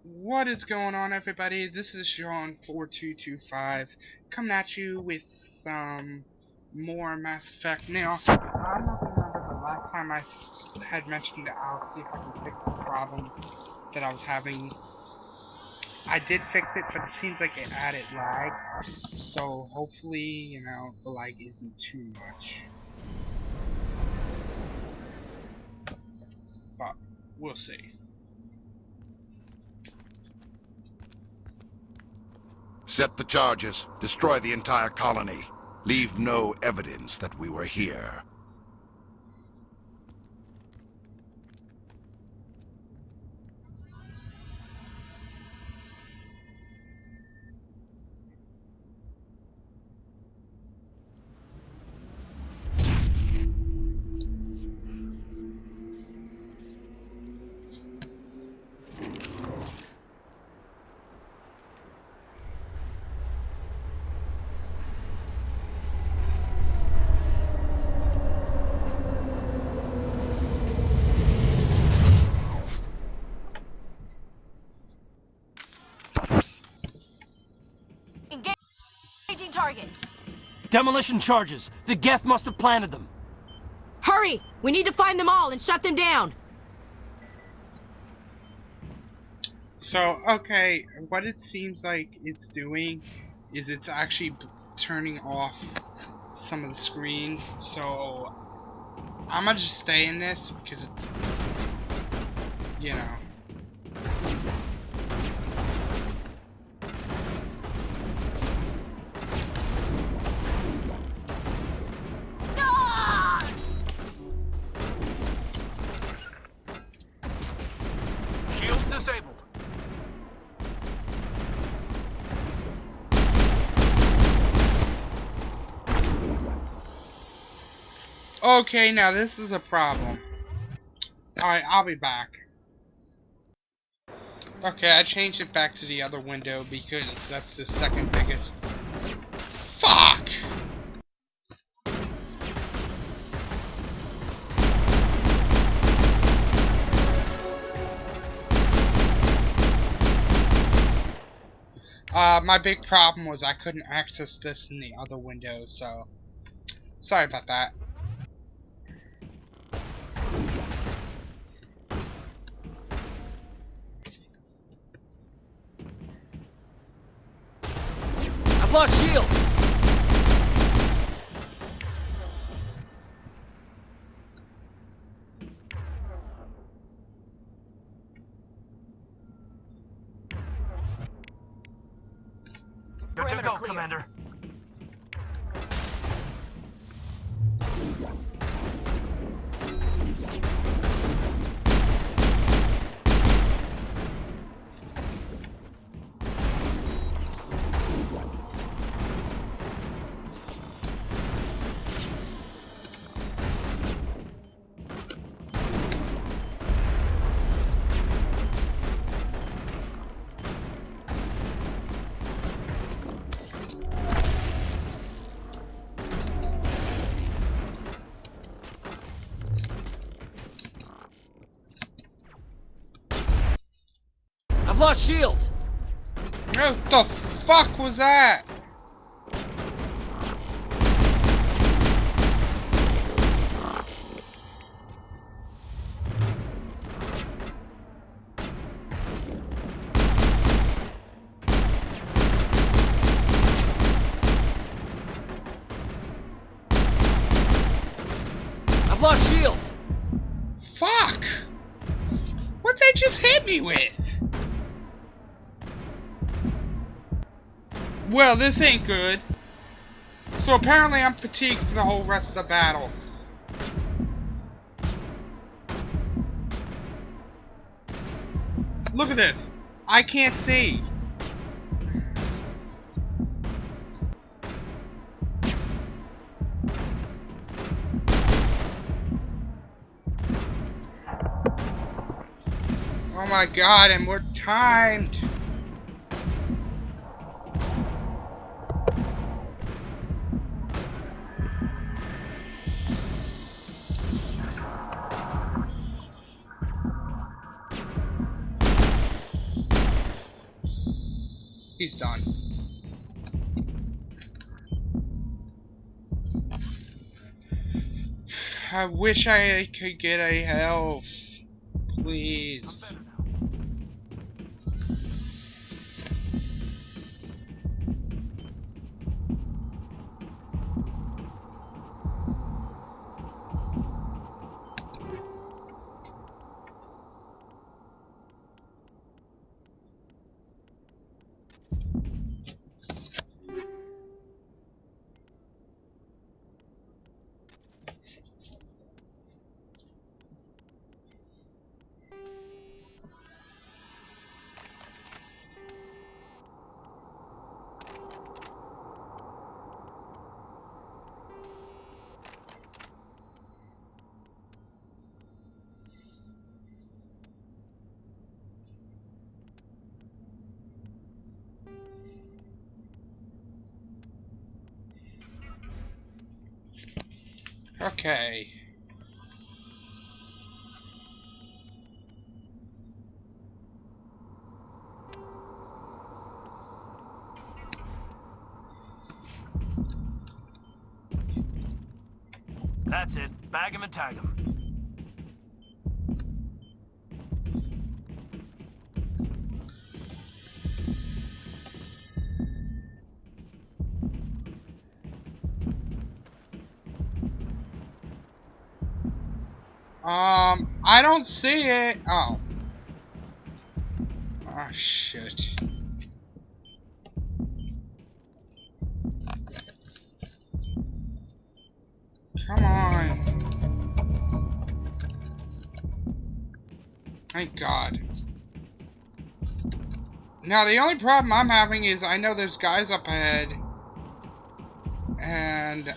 What is going on, everybody? This is Sean4225 coming at you with some more Mass Effect. Now, I don't know if you remember, but last time I had mentioned that I'll see if I can fix the problem that I was having. I did fix it, but it seems like it added lag. So hopefully, the lag isn't too much. But we'll see. Set the charges. Destroy the entire colony. Leave no evidence that we were here. Engaging target. Demolition charges. The Geth must have planted them. Hurry! We need to find them all and shut them down. So, okay, what it seems like it's doing is it's actually turning off some of the screens, so I'm gonna just stay in this because, Shields disabled. Okay, now this is a problem. Alright, I'll be back. Okay, I changed it back to the other window because that's the second biggest. Fuck! My big problem was I couldn't access this in the other window, so sorry about that. I've lost shields. Good to Perimeter go, clear. Commander. I've lost shields. What the fuck was that? I've lost shields. Fuck! What'd they just hit me with? Well, this ain't good. So apparently I'm fatigued for the whole rest of the battle. Look at this. I can't see. Oh my god, and we're timed. He's done. I wish I could get a health. Please. Okay. That's it. Bag him and tag him. I don't see it. Oh. Ah, shit. Come on. Thank God. Now, the only problem I'm having is I know there's guys up ahead. And...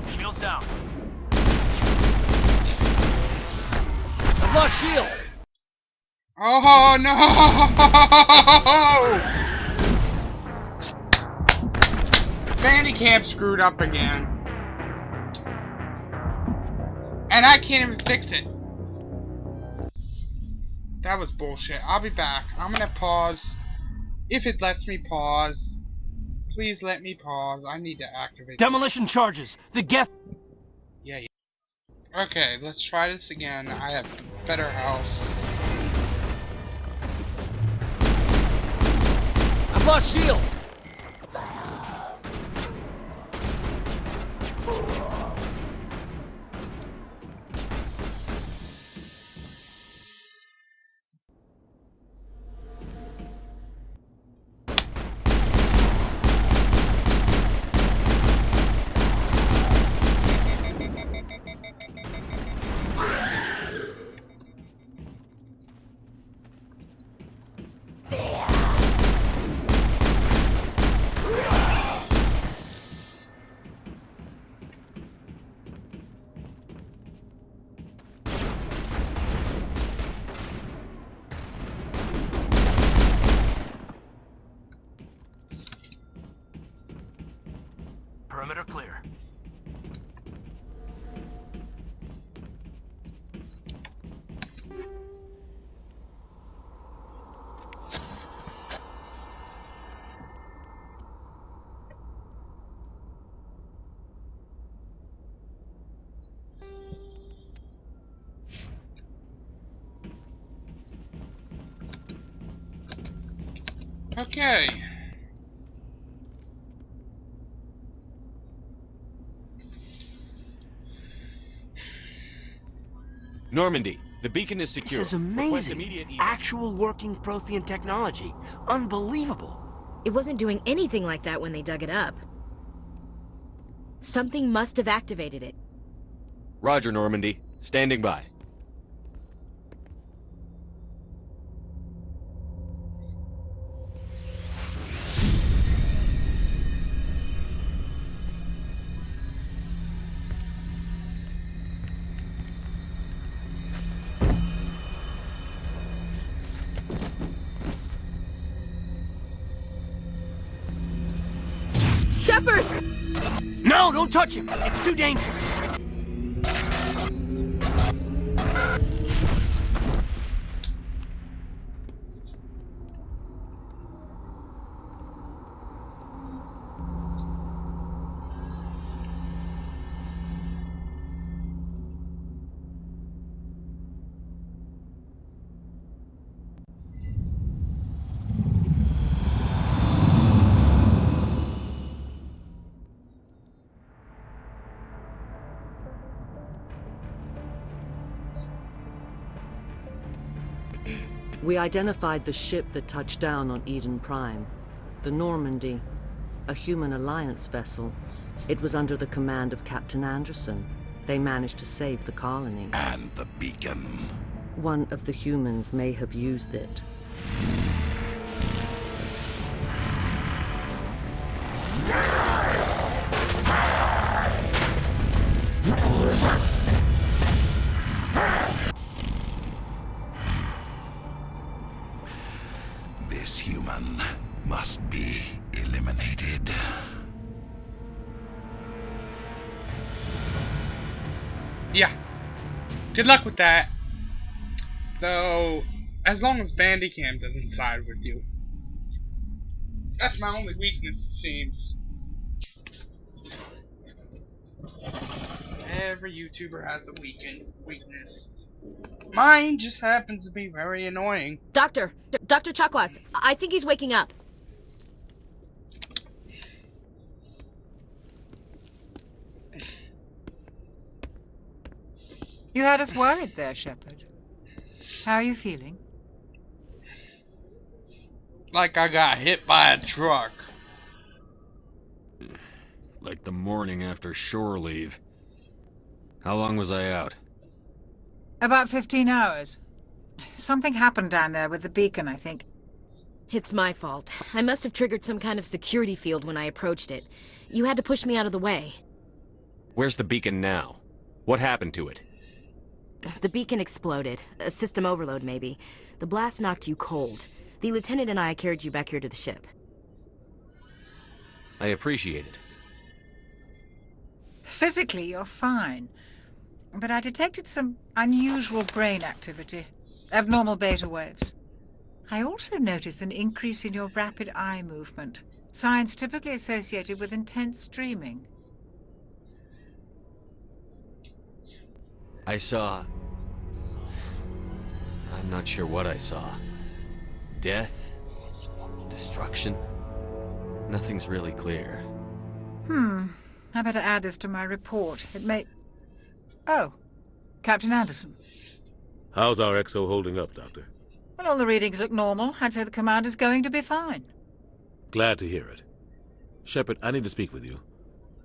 Shields down. I've lost shields! Oh no! Bandicam screwed up again. And I can't even fix it. That was bullshit. I'll be back. I'm gonna pause. If it lets me pause. Please let me pause. I need to activate. Demolition charges. The Geth. Yeah. Okay, let's try this again. I have better health. I've lost shields! Perimeter clear. Okay. Normandy, the beacon is secure. This is Request amazing. immediate evac. Actual working Prothean technology. Unbelievable. It wasn't doing anything like that when they dug it up. Something must have activated it. Roger, Normandy. Standing by. Shepard! No, don't touch him. It's too dangerous. We identified the ship that touched down on Eden Prime. The Normandy. A human alliance vessel. It was under the command of Captain Anderson. They managed to save the colony. And the beacon. One of the humans may have used it. This human must be eliminated. Yeah. Good luck with that. Though, as long as Bandicam doesn't side with you. That's my only weakness, it seems. Every YouTuber has a weakness. Mine just happens to be very annoying. Doctor Chakwas, I think he's waking up. You had us worried there, Shepard. How are you feeling? Like I got hit by a truck. Like the morning after shore leave. How long was I out? About 15 hours. Something happened down there with the beacon, I think. It's my fault. I must have triggered some kind of security field when I approached it. You had to push me out of the way. Where's the beacon now? What happened to it? The beacon exploded. A system overload, maybe. The blast knocked you cold. The lieutenant and I carried you back here to the ship. I appreciate it. Physically, you're fine. But I detected some unusual brain activity. Abnormal beta waves. I also noticed an increase in your rapid eye movement. Signs typically associated with intense dreaming. I saw... I'm not sure what I saw. Death? Destruction? Nothing's really clear. I better add this to my report. It may... Oh, Captain Anderson. How's our XO holding up, Doctor? Well, all the readings look normal. I'd say the commander's going to be fine. Glad to hear it. Shepard, I need to speak with you.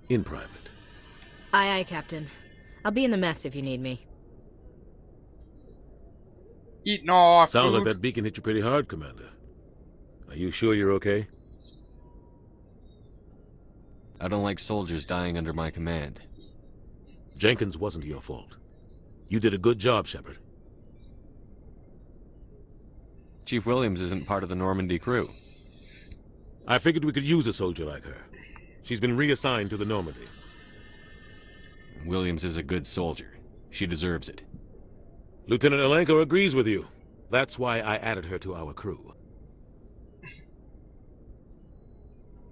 In private. Aye, Captain. I'll be in the mess if you need me. Eating all our Sounds food. like that beacon hit you pretty hard, Commander. Are you sure you're okay? I don't like soldiers dying under my command. Jenkins wasn't your fault. You did a good job, Shepard. Chief Williams isn't part of the Normandy crew. I figured we could use a soldier like her. She's been reassigned to the Normandy. Williams is a good soldier. She deserves it. Lieutenant Alenko agrees with you. That's why I added her to our crew.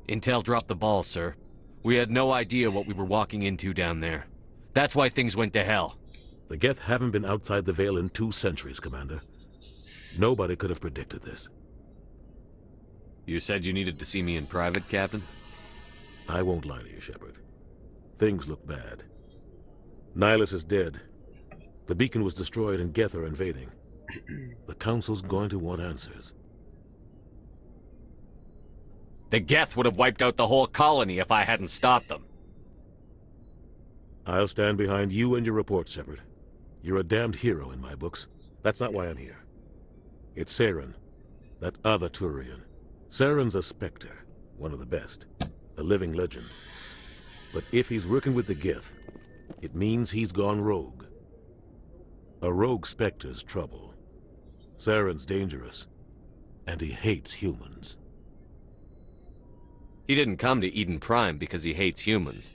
Intel dropped the ball, sir. We had no idea what we were walking into down there. That's why things went to hell. The Geth haven't been outside the Veil in 2 centuries, Commander. Nobody could have predicted this. You said you needed to see me in private, Captain? I won't lie to you, Shepard. Things look bad. Nihilus is dead. The beacon was destroyed and Geth are invading. The Council's going to want answers. The Geth would have wiped out the whole colony if I hadn't stopped them. I'll stand behind you and your report, Shepard. You're a damned hero in my books. That's not why I'm here. It's Saren, that other Turian. Saren's a Spectre, one of the best. A living legend. But if he's working with the Geth, it means he's gone rogue. A rogue Spectre's trouble. Saren's dangerous, and he hates humans. He didn't come to Eden Prime because he hates humans.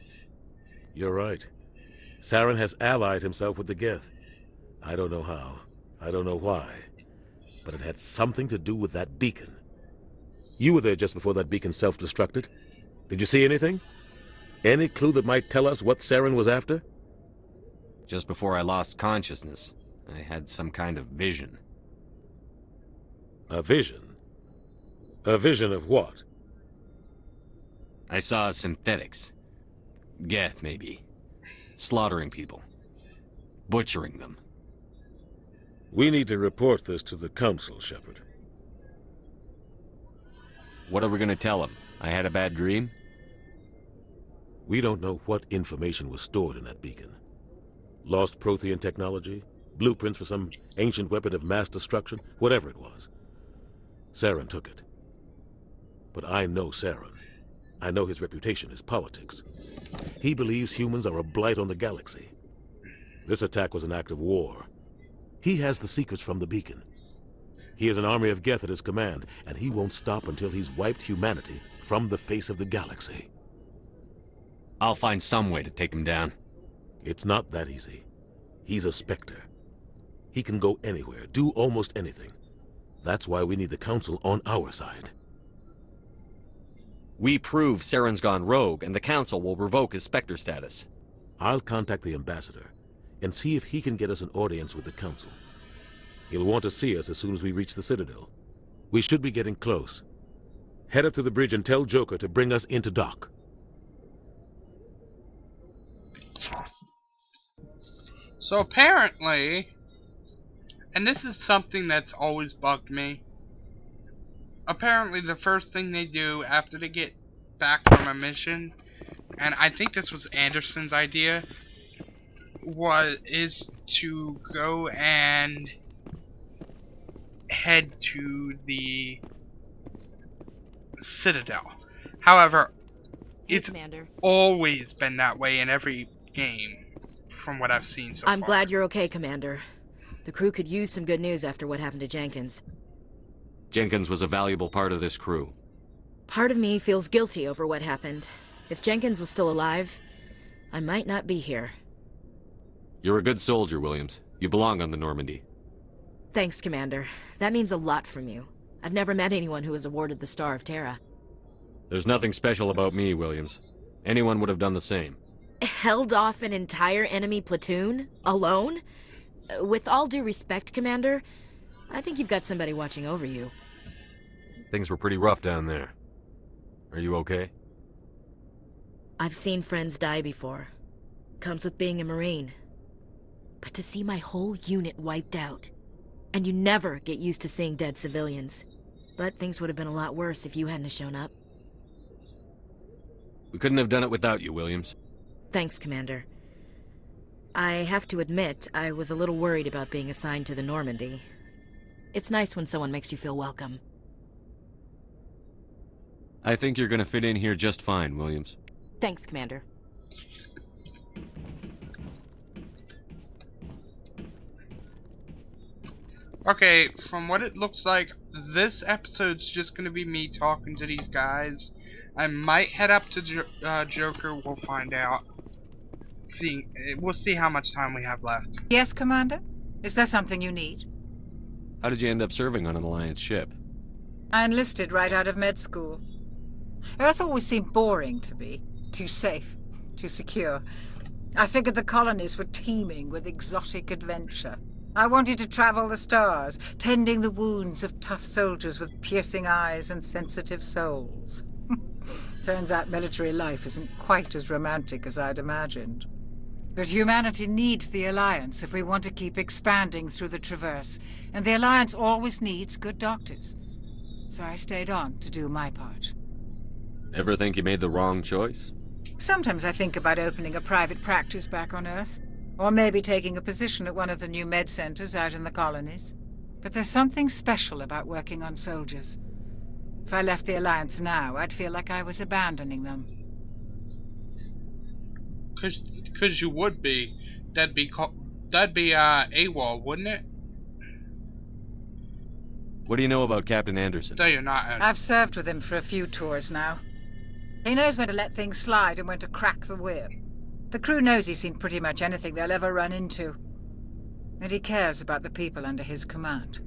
You're right. Saren has allied himself with the Geth. I don't know how. I don't know why. But it had something to do with that beacon. You were there just before that beacon self-destructed. Did you see anything? Any clue that might tell us what Saren was after? Just before I lost consciousness, I had some kind of vision. A vision? A vision of what? I saw synthetics. Geth, maybe. Slaughtering people. Butchering them. We need to report this to the Council, Shepard. What are we gonna tell him? I had a bad dream? We don't know what information was stored in that beacon. Lost Prothean technology? Blueprints for some ancient weapon of mass destruction? Whatever it was. Saren took it. But I know Saren. I know his reputation is politics. He believes humans are a blight on the galaxy. This attack was an act of war. He has the secrets from the beacon. He has an army of Geth at his command, and he won't stop until he's wiped humanity from the face of the galaxy. I'll find some way to take him down. It's not that easy. He's a Spectre. He can go anywhere, do almost anything. That's why we need the Council on our side. We prove Saren's gone rogue, and the Council will revoke his Spectre status. I'll contact the Ambassador and see if he can get us an audience with the Council. He'll want to see us as soon as we reach the Citadel. We should be getting close. Head up to the bridge and tell Joker to bring us into dock. So apparently, and this is something that's always bugged me, apparently the first thing they do after they get back from a mission, and I think this was Anderson's idea, is to go and head to the Citadel. However, it's Commander. always been that way in every game, from what I've seen so far. I'm glad you're okay, Commander. The crew could use some good news after what happened to Jenkins. Jenkins was a valuable part of this crew. Part of me feels guilty over what happened. If Jenkins was still alive, I might not be here. You're a good soldier, Williams. You belong on the Normandy. Thanks, Commander. That means a lot from you. I've never met anyone who was awarded the Star of Terra. There's nothing special about me, Williams. Anyone would have done the same. Held off an entire enemy platoon? Alone? With all due respect, Commander, I think you've got somebody watching over you. Things were pretty rough down there. Are you okay? I've seen friends die before. Comes with being a Marine. But to see my whole unit wiped out. And you never get used to seeing dead civilians. But things would have been a lot worse if you hadn't shown up. We couldn't have done it without you, Williams. Thanks, Commander. I have to admit, I was a little worried about being assigned to the Normandy. It's nice when someone makes you feel welcome. I think you're gonna fit in here just fine, Williams. Thanks, Commander. Okay, from what it looks like, this episode's just gonna be me talking to these guys. I might head up to Joker, we'll find out. We'll see how much time we have left. Yes, Commander? Is there something you need? How did you end up serving on an Alliance ship? I enlisted right out of med school. Earth always seemed boring to me. Too safe, too secure. I figured the colonies were teeming with exotic adventure. I wanted to travel the stars, tending the wounds of tough soldiers with piercing eyes and sensitive souls. Turns out military life isn't quite as romantic as I'd imagined. But humanity needs the Alliance if we want to keep expanding through the Traverse, and the Alliance always needs good doctors. So I stayed on to do my part. Ever think you made the wrong choice? Sometimes I think about opening a private practice back on Earth, or maybe taking a position at one of the new med centers out in the colonies. But there's something special about working on soldiers. If I left the Alliance now, I'd feel like I was abandoning them. Cause you would be. That'd be AWOL, wouldn't it? What do you know about Captain Anderson? No, you're not. I've served with him for a few tours now. He knows when to let things slide and when to crack the whip. The crew knows he's seen pretty much anything they'll ever run into. And he cares about the people under his command.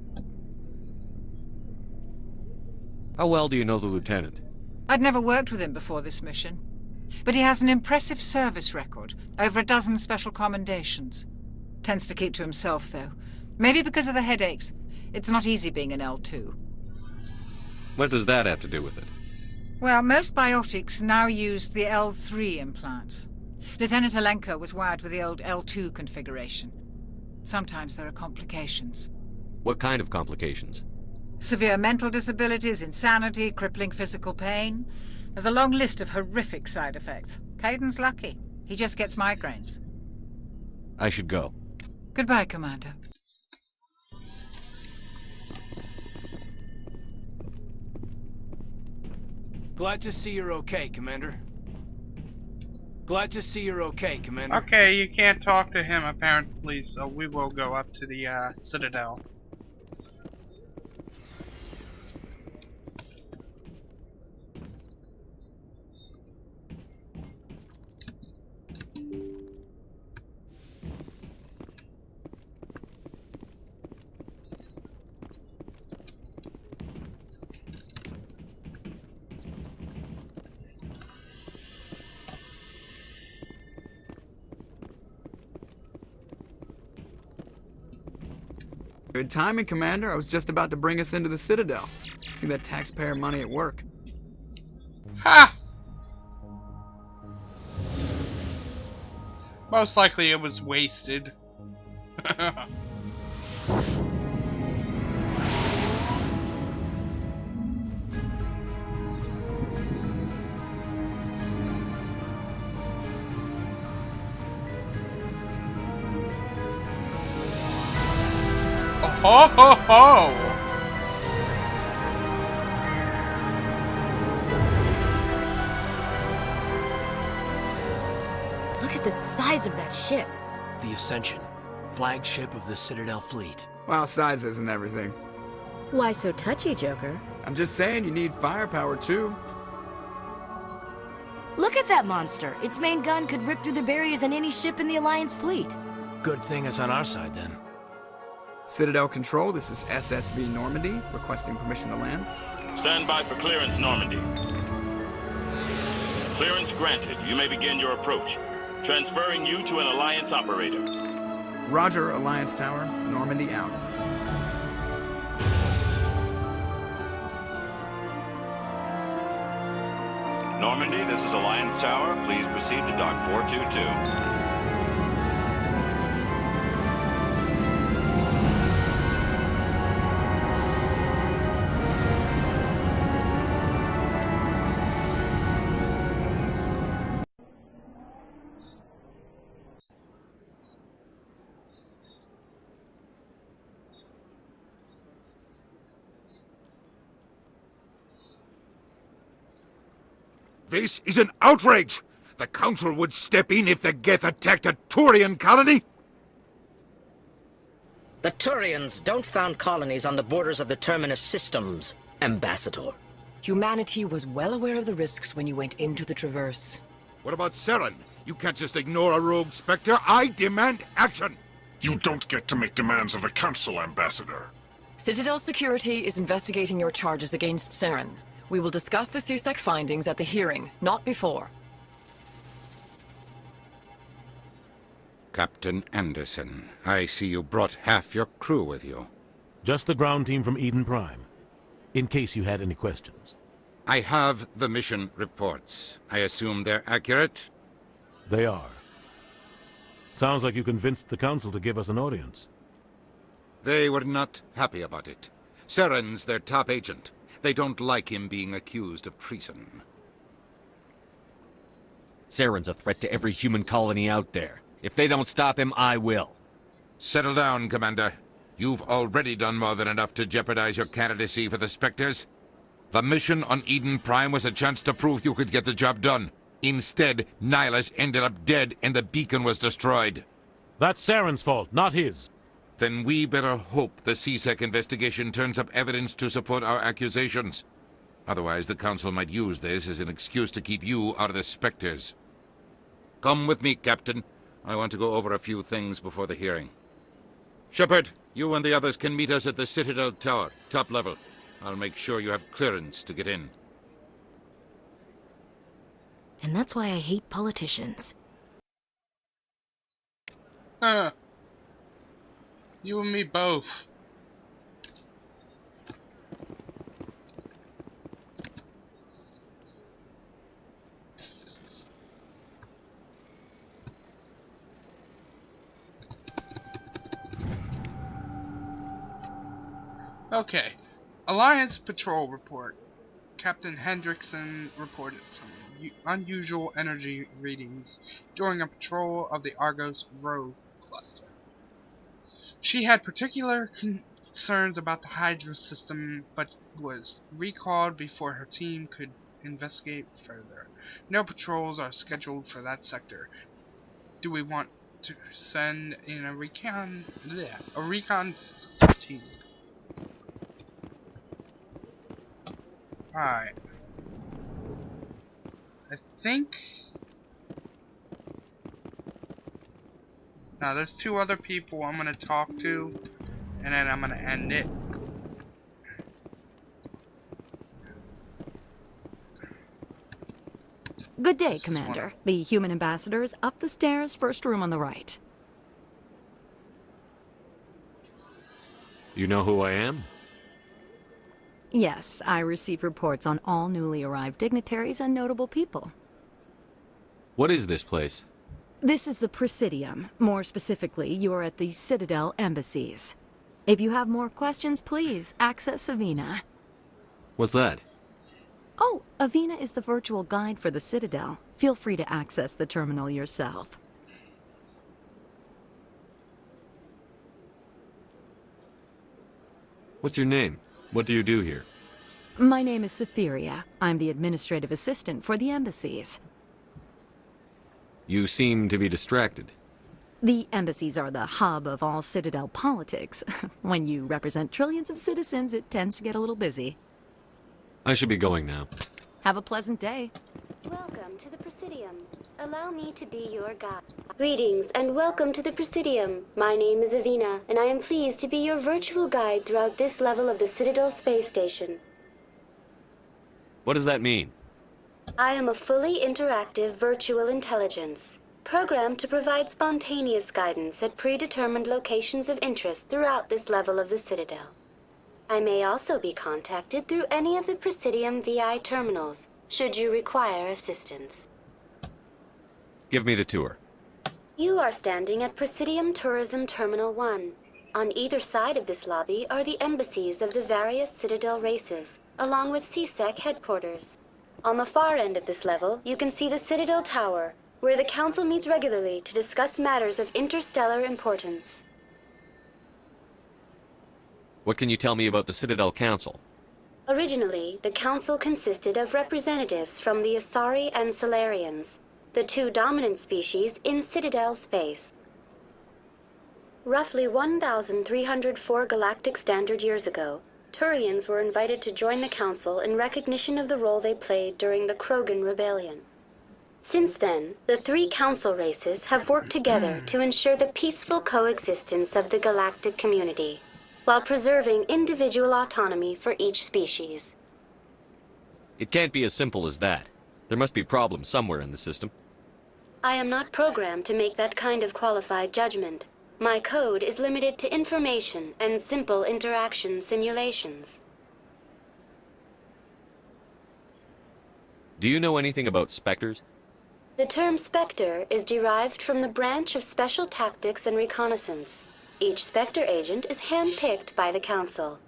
How well do you know the lieutenant? I'd never worked with him before this mission. But he has an impressive service record, over a dozen special commendations. Tends to keep to himself, though. Maybe because of the headaches. It's not easy being an L2. What does that have to do with it? Well, most biotics now use the L3 implants. Lieutenant Alenko was wired with the old L2 configuration. Sometimes there are complications. What kind of complications? Severe mental disabilities, insanity, crippling physical pain. There's a long list of horrific side effects. Caden's lucky. He just gets migraines. I should go. Goodbye, Commander. Glad to see you're okay, Commander. Glad to see you're okay, Commander. Okay, you can't talk to him apparently, so we will go up to the Citadel. Good timing, Commander. I was just about to bring us into the Citadel. See that taxpayer money at work. Ha! Most likely it was wasted. Ho ho ho! Look at the size of that ship. The Ascension, flagship of the Citadel fleet. Well, size isn't everything. Why so touchy, Joker? I'm just saying you need firepower, too. Look at that monster. Its main gun could rip through the barriers in any ship in the Alliance fleet. Good thing it's on our side, then. Citadel Control, this is SSV Normandy, requesting permission to land. Stand by for clearance, Normandy. Clearance granted. You may begin your approach. Transferring you to an Alliance operator. Roger, Alliance Tower. Normandy out. Normandy, this is Alliance Tower. Please proceed to Dock 422. This is an outrage! The Council would step in if the Geth attacked a Turian colony? The Turians don't found colonies on the borders of the Terminus systems, Ambassador. Humanity was well aware of the risks when you went into the Traverse. What about Saren? You can't just ignore a rogue Spectre. I demand action! You don't get to make demands of the Council, Ambassador. Citadel Security is investigating your charges against Saren. We will discuss the CSEC findings at the hearing, not before. Captain Anderson, I see you brought half your crew with you. Just the ground team from Eden Prime, in case you had any questions. I have the mission reports. I assume they're accurate? They are. Sounds like you convinced the Council to give us an audience. They were not happy about it. Saren's their top agent. They don't like him being accused of treason. Saren's a threat to every human colony out there. If they don't stop him, I will. Settle down, Commander. You've already done more than enough to jeopardize your candidacy for the Spectres. The mission on Eden Prime was a chance to prove you could get the job done. Instead, Nihilus ended up dead and the beacon was destroyed. That's Saren's fault, not his. Then we better hope the CSEC investigation turns up evidence to support our accusations. Otherwise, the Council might use this as an excuse to keep you out of the Spectres. Come with me, Captain. I want to go over a few things before the hearing. Shepard, you and the others can meet us at the Citadel Tower, top level. I'll make sure you have clearance to get in. And that's why I hate politicians. You and me both. Okay. Alliance Patrol Report. Captain Hendrickson reported some unusual energy readings during a patrol of the Argos Rogue cluster. She had particular concerns about the Hydra system, but was recalled before her team could investigate further. No patrols are scheduled for that sector. Do we want to send in a recon team? Alright. I think... Now, there's two other people I'm gonna talk to, and then I'm gonna end it. Good day, Commander. The human ambassador is up the stairs, first room on the right. You know who I am? Yes, I receive reports on all newly arrived dignitaries and notable people. What is this place? This is the Presidium. More specifically, you are at the Citadel embassies. If you have more questions, please access Avina. What's that? Oh, Avina is the virtual guide for the Citadel. Feel free to access the terminal yourself. What's your name? What do you do here? My name is Saphiria. I'm the administrative assistant for the embassies. You seem to be distracted. The embassies are the hub of all Citadel politics. When you represent trillions of citizens, it tends to get a little busy. I should be going now. Have a pleasant day. Welcome to the Presidium. Allow me to be your guide. Greetings and welcome to the Presidium. My name is Avina, and I am pleased to be your virtual guide throughout this level of the Citadel space station. What does that mean? I am a fully interactive virtual intelligence, programmed to provide spontaneous guidance at predetermined locations of interest throughout this level of the Citadel. I may also be contacted through any of the Presidium VI terminals, should you require assistance. Give me the tour. You are standing at Presidium Tourism Terminal 1. On either side of this lobby are the embassies of the various Citadel races, along with CSEC headquarters. On the far end of this level, you can see the Citadel Tower, where the Council meets regularly to discuss matters of interstellar importance. What can you tell me about the Citadel Council? Originally, the Council consisted of representatives from the Asari and Solarians, the two dominant species in Citadel space. Roughly 1,304 galactic standard years ago, Turians were invited to join the Council in recognition of the role they played during the Krogan Rebellion. Since then, the three Council races have worked together to ensure the peaceful coexistence of the galactic community, while preserving individual autonomy for each species. It can't be as simple as that. There must be problems somewhere in the system. I am not programmed to make that kind of qualified judgment. My code is limited to information and simple interaction simulations. Do you know anything about Spectres? The term Spectre is derived from the branch of Special Tactics and Reconnaissance. Each Spectre agent is hand-picked by the Council.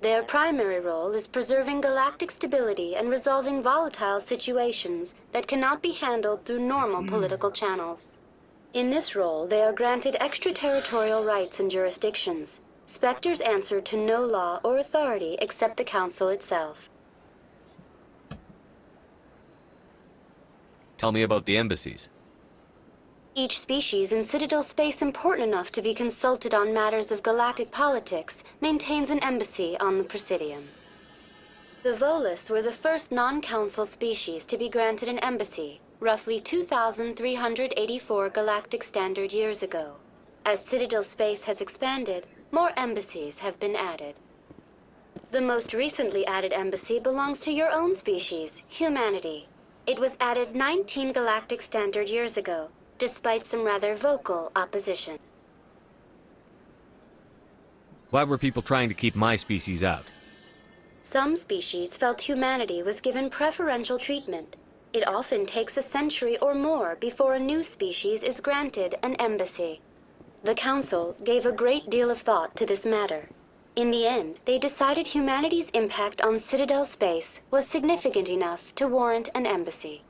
Their primary role is preserving galactic stability and resolving volatile situations that cannot be handled through normal political channels. In this role, they are granted extraterritorial rights and jurisdictions. Spectres answer to no law or authority except the Council itself. Tell me about the embassies. Each species in Citadel space important enough to be consulted on matters of galactic politics maintains an embassy on the Presidium. The Volus were the first non-council species to be granted an embassy, roughly 2,384 galactic standard years ago. As Citadel space has expanded, more embassies have been added. The most recently added embassy belongs to your own species, humanity. It was added 19 galactic standard years ago, despite some rather vocal opposition. Why were people trying to keep my species out? Some species felt humanity was given preferential treatment. It often takes a century or more before a new species is granted an embassy. The Council gave a great deal of thought to this matter. In the end, they decided humanity's impact on Citadel space was significant enough to warrant an embassy.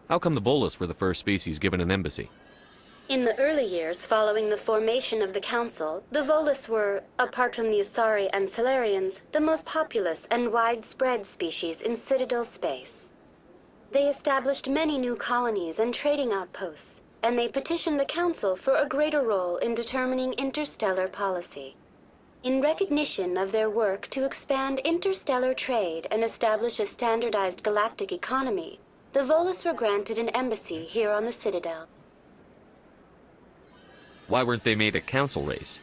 How come the Volus were the first species given an embassy? In the early years following the formation of the Council, the Volus were, apart from the Asari and Solarians, the most populous and widespread species in Citadel space. They established many new colonies and trading outposts, and they petitioned the Council for a greater role in determining interstellar policy. In recognition of their work to expand interstellar trade and establish a standardized galactic economy, the Volus were granted an embassy here on the Citadel. Why weren't they made a council race?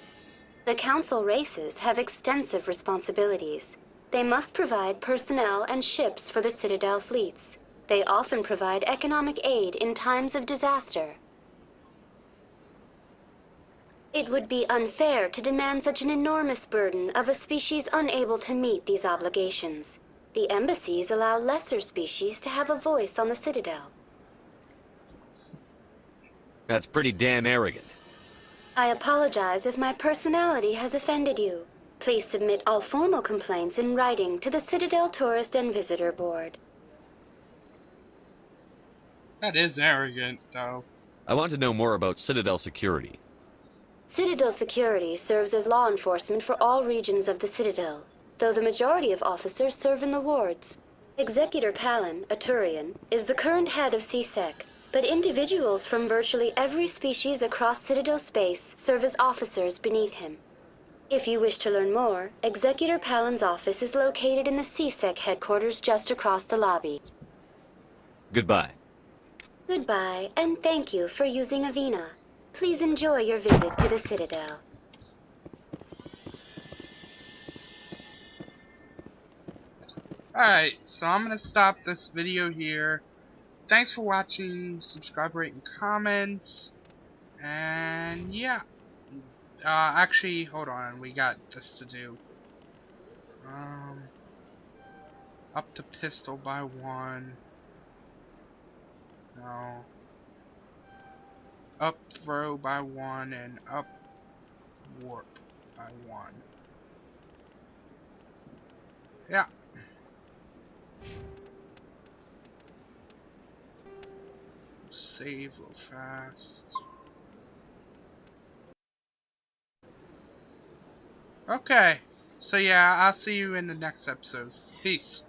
The Council races have extensive responsibilities. They must provide personnel and ships for the Citadel fleets. They often provide economic aid in times of disaster. It would be unfair to demand such an enormous burden of a species unable to meet these obligations. The embassies allow lesser species to have a voice on the Citadel. That's pretty damn arrogant. I apologize if my personality has offended you. Please submit all formal complaints in writing to the Citadel Tourist and Visitor Board. That is arrogant, though. I want to know more about Citadel security. Citadel security serves as law enforcement for all regions of the Citadel, though the majority of officers serve in the wards. Executor Palin, a Turian, is the current head of CSEC, but individuals from virtually every species across Citadel space serve as officers beneath him. If you wish to learn more, Executor Palin's office is located in the CSEC headquarters just across the lobby. Goodbye. Goodbye, and thank you for using Avina. Please enjoy your visit to the Citadel. Alright, so I'm gonna stop this video here. Thanks for watching, subscribe, rate, and comment. And yeah. Actually, hold on, we got this to do. Up the pistol by 1. No. Up throw by 1 and up warp by 1. Yeah. Save real fast. Okay. So yeah, I'll see you in the next episode. Peace.